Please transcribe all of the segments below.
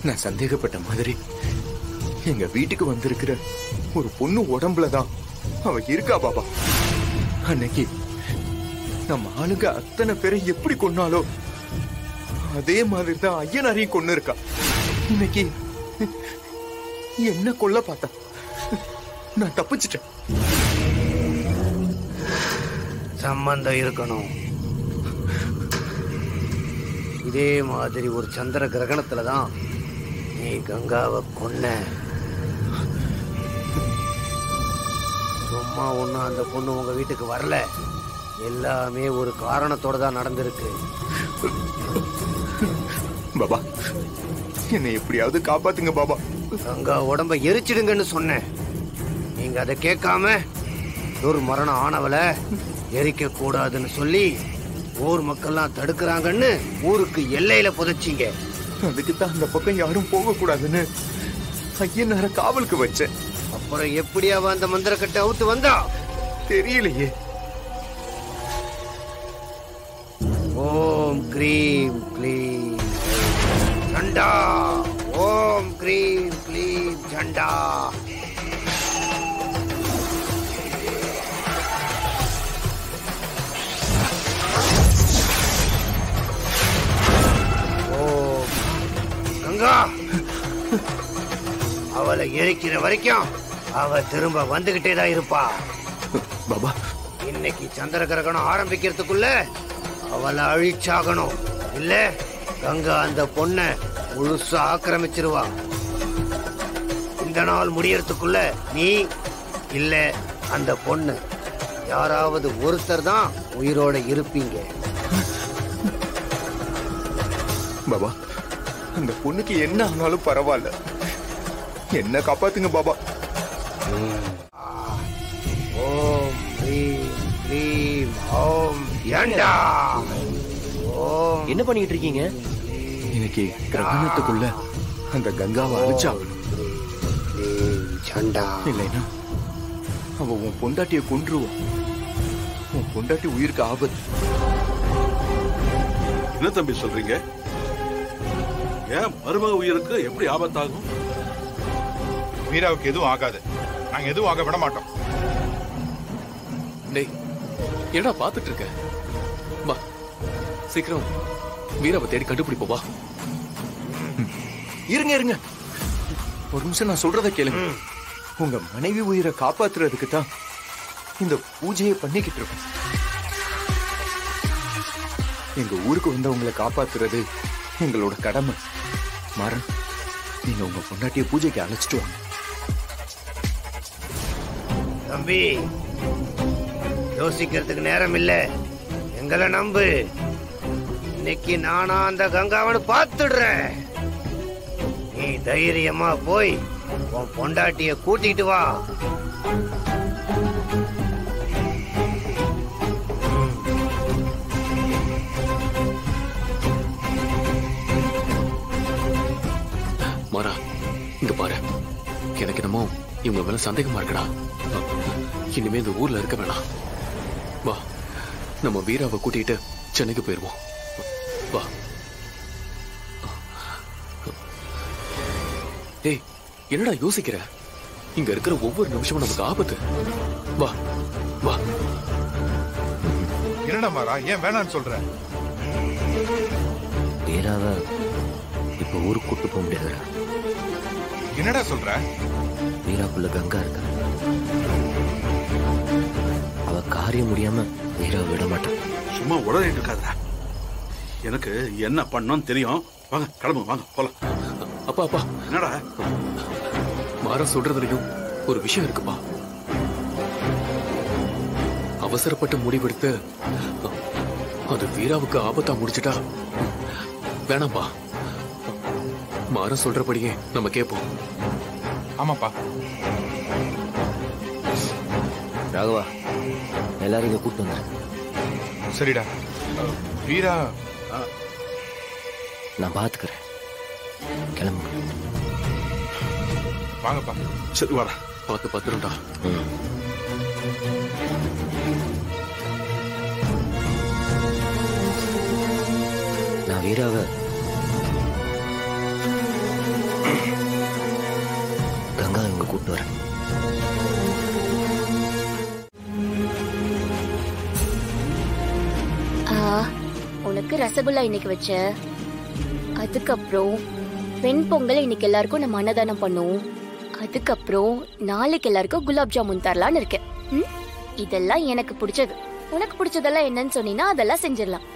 நான் சந்தேகப்பட்ட மாதிரி எங்க வீட்டுக்கு வந்திருக்கிற ஒரு பொண்ணு உடம்புலதான் அவ இருக்கா பாபா. அன்னைக்கு நம்ம ஆளுங்க அத்தனை பேரை எப்படி கொன்னாலோ அதே மாதிரிதான் ஐயனாரையும் கொன்னு இருக்கா. இன்னைக்கு என்ன கொல்ல பார்த்தா நான் தப்பிச்சிட்டேன். சம்பந்தம் இருக்கணும். இதே மாதிரி ஒரு சந்திர கிரகணத்துலதான் நீ கங்காவை கொன்ன. சும்மா ஒண்ணும் அந்த பொண்ணு உங்க வீட்டுக்கு வரல. எல்லாமே ஒரு காரணத்தோட தான் நடந்திருக்கு. பாபா, என்னை எப்படியாவது காப்பாத்துங்க பாபா. கங்கா உடம்ப எரிச்சிடுங்கன்னு சொன்னேன். நீங்க அதை கேட்காம துர்மரணம் ஆனவள எரிக்க கூடாதுன்னு சொல்லி ஊர் மக்கள்லாம் தடுக்கிறாங்கன்னு ஊருக்கு எல்லையில புதைச்சிங்க. அதுக்குத்தான் அந்த பக்கம் யாரும் போக கூடாதுன்னு ஐயனார காவலுக்கு வச்சேன். அப்புறம் எப்படி அவ அந்த மந்திரக்கட்டை அவுத்து வந்தா தெரியலையே. ஓம் க்ரீம் க்ளீம் சண்டா. ஓம் க்ரீம் க்ளீம் சண்டா. ஓம் கங்கா, அவளை எரிக்கிற வரைக்கும் அவ திரும்ப வந்துகிட்டே தான் இருப்பா. பாபா, இன்னைக்கு சந்திர கிரகணம் ஆரம்பிக்கிறதுக்குள்ள அவளை அழிச்சாகணும். இல்ல கங்கா அந்த பொண்ணை முழுசா ஆக்கிரமிச்சிருவா. இந்த நாள் முடியறதுக்குள்ள நீ இல்ல அந்த பொண்ணு யாராவது ஒருத்தர் தான் உயிரோட இருப்பீங்க. பாபா, அந்த பொண்ணுக்கு என்ன ஆனாலும் பரவாயில்ல, என்ன காப்பாத்துங்க பாபா. ஓம் க்ரீம் க்ரீம் ஓம் யண்டா. ஓம். என்ன பண்ணிட்டு இருக்கீங்க? இன்னைக்கு கிரகணத்துக்குள்ள அந்த கங்காவை அழிச்சாகணும். சண்டா. இல்லைன்னா அவ உன் பொண்டாட்டிய கொன்றுவான். உன் பொண்டாட்டி உயிருக்கு ஆபத்து. என்ன தம்பி சொல்றீங்க? ஏன் மருமக உயிருக்கு எப்படி ஆபத்தாகும்? மீராவுக்கு எதுவும் ஆகாது. நாங்க எதுவும் ஆக விட மாட்டோம். டேய், என்னடா பாத்துட்டு இருக்க? வா, சீக்கிரம் வீராவை தேடி கண்டுபிடிப்போம். வா. இருங்க இருங்க, ஒரு நிமிஷம் நான் சொல்றத கேளுங்க. உங்க மனைவி உயிரை காப்பாத்துறதுக்கு தான் இந்த பூஜையை பண்ணிக்கிட்டு இருக்கோம். எங்க ஊருக்கு வந்தவங்களை காப்பாத்துறது எங்களோட கடமை. மாறன், நீங்க உங்க பொண்டாட்டிய பூஜைக்கு அழைச்சிட்டு வாங்க. தம்பி, யோசிக்கிறதுக்கு நேரம் இல்ல. எங்களை நம்பு. இன்னைக்கு நானா அந்த கங்காவனை பார்த்துடுறேன். நீ தைரியமா போய் உன் பொண்டாட்டிய கூட்டிட்டு வா. மாறா, இங்க பாரு. எனக்கு என்னமோ இவங்க மேல சந்தேகமா இருக்குடா. இனிமே இந்த ஊர்ல இருக்க வேணாம். வா, நம்ம வீராவை கூட்டிட்டு சென்னைக்கு போயிருவோம். வா. டேய், என்னடா யோசிக்கிற? இங்க இருக்கிற ஒவ்வொரு நிமிஷமும் நமக்கு ஆபத்து. வா வா. என்னடா மாறா, ஏன் வேணான்னு சொல்ற? வீராவை இப்ப ஊருக்கு கூட்டு போக முடியாது. என்னடா சொல்ற? வீராக்குள்ள கங்கா இருக்க. அவ காரியம் முடியாம வீரா விட மாட்டான். சும்மா உடனே இருக்காதா? எனக்கு என்ன பண்ணோம் தெரியும். வாங்க, கிளம்பு, வாங்க போலாம். அப்பா அப்பா, என்னடா மாற சொல்றதுலயும் ஒரு விஷயம் இருக்குப்பா. அவசரப்பட்டு முடிவெடுத்து அது வீராவுக்கு ஆபத்தா முடிச்சிட்டா வேணாம்பா. மாற சொல்றபடியே நம்ம கேட்போம். ஆமாப்பா. ராகவா, எல்லாரும் இங்க கூட்டு வந்தாரு. சரிடா. வீரா நான் பாத்துக்கிறேன். கிளம்புங்க. வாங்கப்பா. சரி, வாடா. பார்த்து பத்திரம்டா. நான் வீராவை கூப்பிட்டு வரேன். உனக்கு ரசகுல்லா இன்னைக்கு வச்ச, அதுக்கப்புறம் வெண் பொங்கல் இன்னைக்கு எல்லாருக்கும் நம்ம அன்னதானம் பண்ணுவோம், அதுக்கப்புறம் நாளைக்கு எல்லாருக்கும் குலாப் ஜாமுன் தரலான்னு இருக்கேன். இதெல்லாம் எனக்கு பிடிச்சது. உனக்கு பிடிச்சதெல்லாம் என்னன்னு சொன்னீங்கன்னா அதெல்லாம் செஞ்சிடலாம்.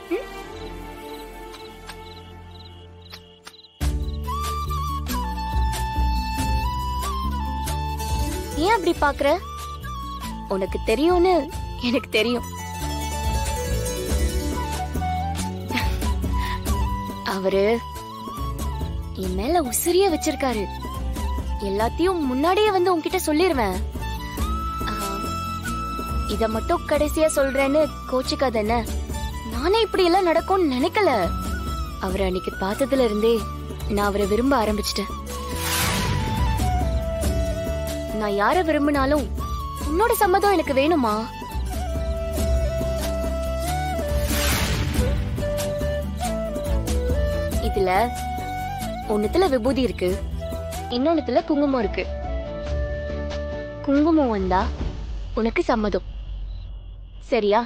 ஏன் அப்படி பாக்குற? உனக்கு தெரியும்னு எனக்கு தெரியும். அவரு என் மேல உசிரியா வச்சிருக்காரு. எல்லாத்தையும் முன்னாடியே வந்து உன்கிட்ட சொல்லிருவேன். இத மட்டும் கடைசியா சொல்றேன்னு கோச்சுக்காதேன்னு. நானே இப்படி எல்லாம் நடக்கும்னு நினைக்கல. அவரை அன்னைக்கு பார்த்ததுல இருந்தே நான் அவரை விரும்ப ஆரம்பிச்சிட்டேன். நான் யார விரும்பினாலும் உன்னோட சம்மதம் எனக்கு வேணுமா? இதுல ஒண்ணுத்துல விபூதி இருக்கு, இன்னொன்னுத்துல குங்குமம் இருக்கு. குங்குமம் வந்தா உனக்கு சம்மதம், சரியா?